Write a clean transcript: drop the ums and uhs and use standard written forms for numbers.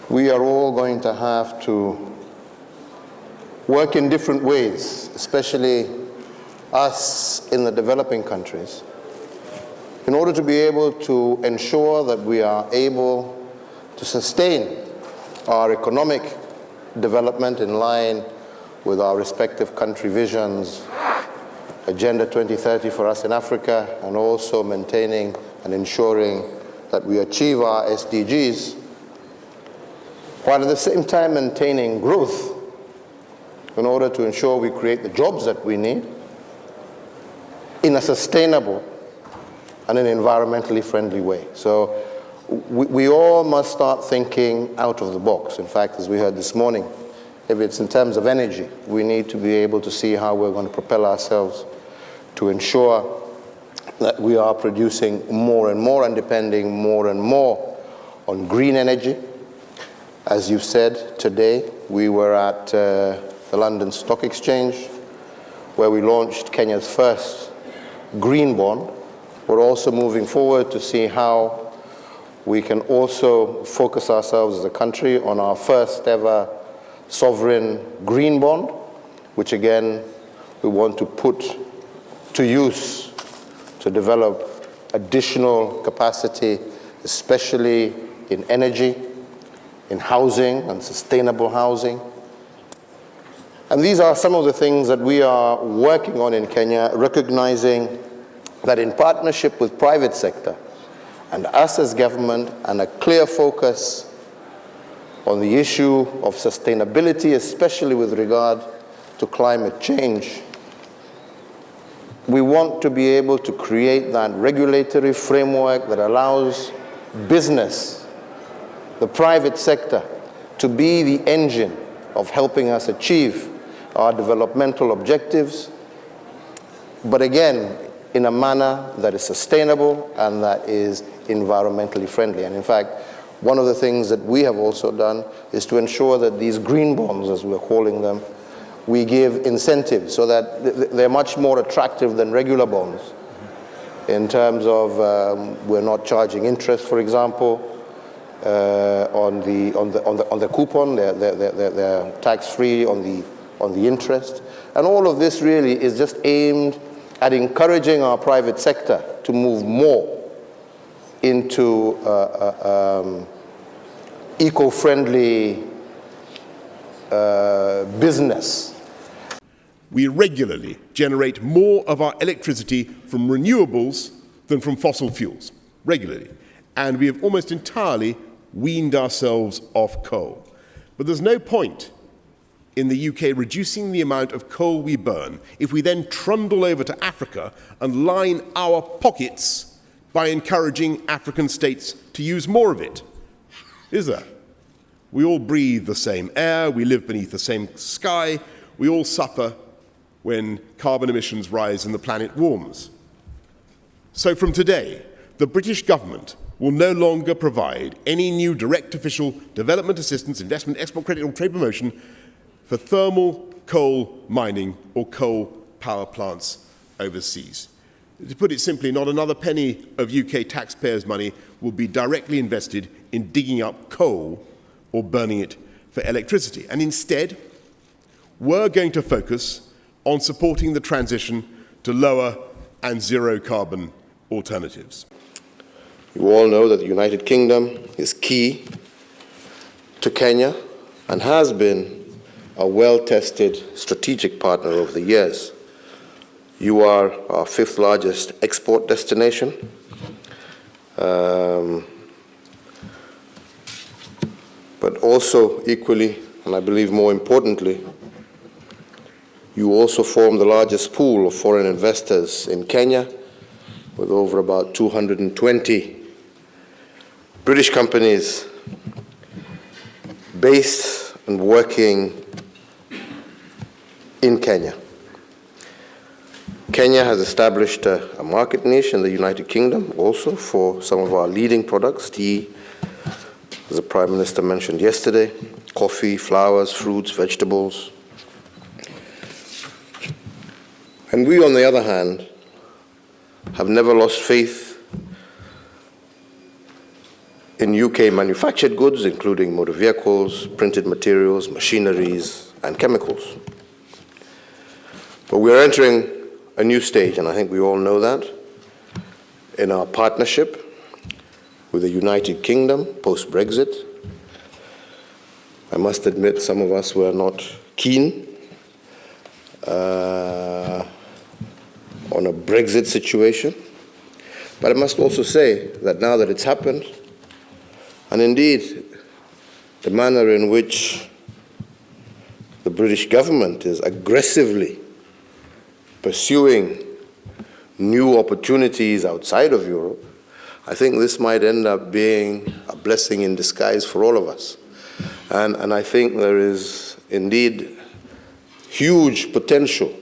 We are all going to have to work in different ways, especially us in the developing countries, in order to be able to ensure that we are able to sustain our economic development in line with our respective country visions, Agenda 2030 for us in Africa, and also maintaining and ensuring that we achieve our SDGs, while at the same time maintaining growth in order to ensure we create the jobs that we need in a sustainable and an environmentally friendly way. So we all must start thinking out of the box. In fact, as we heard this morning, if it's in terms of energy, we need to be able to see how we're going to propel ourselves to ensure that we are producing more and more and depending more and more on green energy. As you've said, today we were at the London Stock Exchange, where we launched Kenya's first green bond. We're also moving forward to see how we can also focus ourselves as a country on our first ever sovereign green bond, which again we want to put to use to develop additional capacity, especially in energy, in housing and sustainable housing. And these are some of the things that we are working on in Kenya, recognizing that in partnership with private sector and us as government, and a clear focus on the issue of sustainability, especially with regard to climate change, we want to be able to create that regulatory framework that allows business, the private sector, to be the engine of helping us achieve our developmental objectives, but again, in a manner that is sustainable and that is environmentally friendly. And in fact, one of the things that we have also done is to ensure that these green bonds, as we're calling them, we give incentives so that they're much more attractive than regular bonds in terms of we're not charging interest, for example, on the coupon. They're tax-free on the interest, and all of this really is just aimed at encouraging our private sector to move more into eco-friendly business. We regularly generate more of our electricity from renewables than from fossil fuels, regularly. And we have almost entirely weaned ourselves off coal. But there's no point in the UK reducing the amount of coal we burn if we then trundle over to Africa and line our pockets by encouraging African states to use more of it. Is there? We all breathe the same air, we live beneath the same sky, we all suffer when carbon emissions rise and the planet warms. So from today, the British government will no longer provide any new direct official development assistance, investment, export credit or trade promotion for thermal coal mining or coal power plants overseas. To put it simply, not another penny of UK taxpayers' money will be directly invested in digging up coal or burning it for electricity. And instead, we're going to focus on supporting the transition to lower and zero carbon alternatives. You all know that the United Kingdom is key to Kenya and has been a well-tested strategic partner over the years. You are our 5th largest export destination. But also equally, and I believe more importantly, you also form the largest pool of foreign investors in Kenya, with over about 220 British companies based and working in Kenya. Kenya has established a market niche in the United Kingdom also for some of our leading products, tea, as the Prime Minister mentioned yesterday, coffee, flowers, fruits, vegetables. And we, on the other hand, have never lost faith in UK manufactured goods, including motor vehicles, printed materials, machineries, and chemicals. But we're entering a new stage, and I think we all know that, in our partnership with the United Kingdom post-Brexit. I must admit some of us were not keen on a Brexit situation. But I must also say that now that it's happened, and indeed the manner in which the British government is aggressively pursuing new opportunities outside of Europe, I think this might end up being a blessing in disguise for all of us. And I think there is indeed huge potential